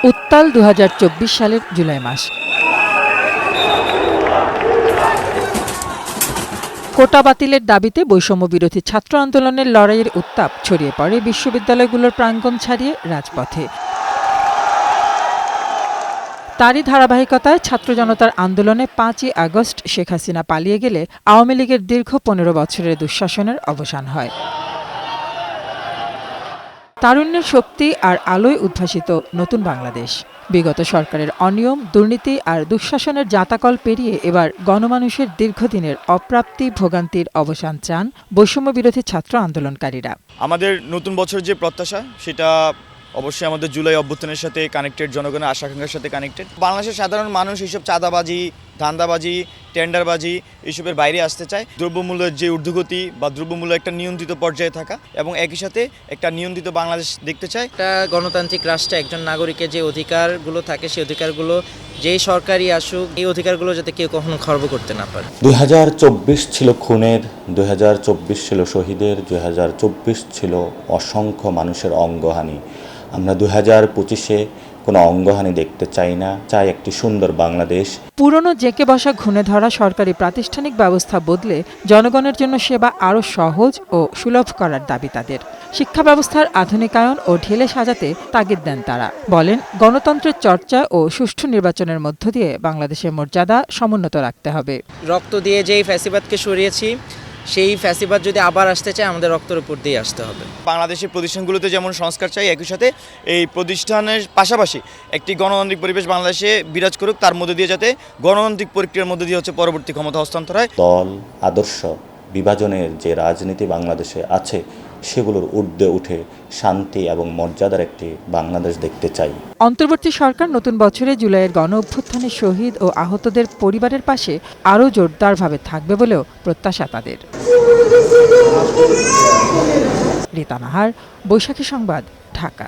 উত্তাল ২০২৪ সালের জুলাই মাস। কোটা বাতিলের দাবিতে বৈষম্য বিরোধী ছাত্র আন্দোলনের লড়াইয়ের উত্তাপ ছড়িয়ে পড়ে বিশ্ববিদ্যালয়গুলোর প্রাঙ্গণ ছাড়িয়ে রাজপথে। তারই ধারাবাহিকতায় ছাত্র জনতার আন্দোলনে ৫ই আগস্ট শেখ হাসিনা পালিয়ে গেলে আওয়ামী লীগের দীর্ঘ ১৫ বছরের দুঃশাসনের অবসান হয়। তারুণ্যের শক্তি আর আলোয় উদ্ভাসিত নতুন বাংলাদেশ। বিগত সরকারের অনিয়ম, দুর্নীতি আর দুঃশাসনের জাঁতাকল পেরিয়ে এবার গণমানুষের দীর্ঘদিনের অপ্রাপ্তি ভোগান্তির অবসান চান বৈষম্য বিরোধী ছাত্র আন্দোলনকারীরা। আমাদের নতুন বছর যে প্রত্যাশা সেটা অবশ্যই আমাদের জুলাই অভ্যুত্থানের সাথে কানেক্টেড, জনগণের আশা-আকাঙ্ক্ষার সাথে কানেক্টেড। বাংলাদেশের সাধারণ মানুষ এইসব চাঁদাবাজি, ধান্দাবাজি, টেন্ডারবাজি এইসবের বাইরে আসতে চায়। দ্রব্যমূল্যের যে ঊর্ধ্বগতি বা দ্রব্যমূল্য একটা নিয়ন্ত্রিত পর্যায়ে থাকা এবং একই সাথে একটা নিয়ন্ত্রিত বাংলাদেশ দেখতে চায়। একটা গণতান্ত্রিক রাষ্ট্রে একজন নাগরিকের যে অধিকারগুলো থাকে সেই অধিকারগুলো যেই সরকারই আসুক এই অধিকারগুলো যাতে কেউ কখনো খর্ব করতে না পারে। 2024 ছিল খুনের, 2024 ছিল শহীদের, 2024 ছিল অসংখ্য মানুষের অঙ্গহানি। আমরা 2025-এ কোনো অঙ্গহানি দেখতে চাই না, চাই একটি সুন্দর বাংলাদেশ। পুরনো জেঁকে বসা ঘুণে ধরা সরকারি প্রাতিষ্ঠানিক ব্যবস্থা বদলে জনগণের জন্য সেবা আরও সহজ ও সুলভ করার দাবি তাদের। শিক্ষা ব্যবস্থার আধুনিকায়ন ও ঢেলে সাজাতে তাগিদ দেন তারা। বলেন, গণতন্ত্রের চর্চা ও সুষ্ঠু নির্বাচনের মধ্য দিয়ে বাংলাদেশের মর্যাদা সমুন্নত রাখতে হবে। রক্ত দিয়ে যেই ফ্যাসিবাদকে সরিয়েছি সেই ফ্যাসিবাদ যদি আবার আসতে চায় আমাদের রক্তের উপর দিয়ে আসতে হবে। বাংলাদেশের প্রতিষ্ঠানগুলোতে যেমন সংস্কার চাই, একই সাথে এই প্রতিষ্ঠানের পাশাপাশি একটি গণতান্ত্রিক পরিবেশ বাংলাদেশে বিরাজ করুক, তার মধ্যে দিয়ে যাতে গণতান্ত্রিক প্রক্রিয়ার মধ্যে দিয়ে হচ্ছে পরবর্তী ক্ষমতা হস্তান্তর হয়। দল, আদর্শ, বিভাজনের যে রাজনীতি বাংলাদেশে আছে সেগুলোর ঊর্ধ্বে উঠে শান্তি এবং মর্যাদার একটি বাংলাদেশ দেখতে চাই। অন্তর্বর্তী সরকার নতুন বছরে জুলাইয়ের গণ অভ্যুত্থানে শহীদ ও আহতদের পরিবারের পাশে আরও জোরদারভাবে থাকবে বলেও প্রত্যাশা তাদের। রিতা নাহার, বৈশাখী সংবাদ, ঢাকা।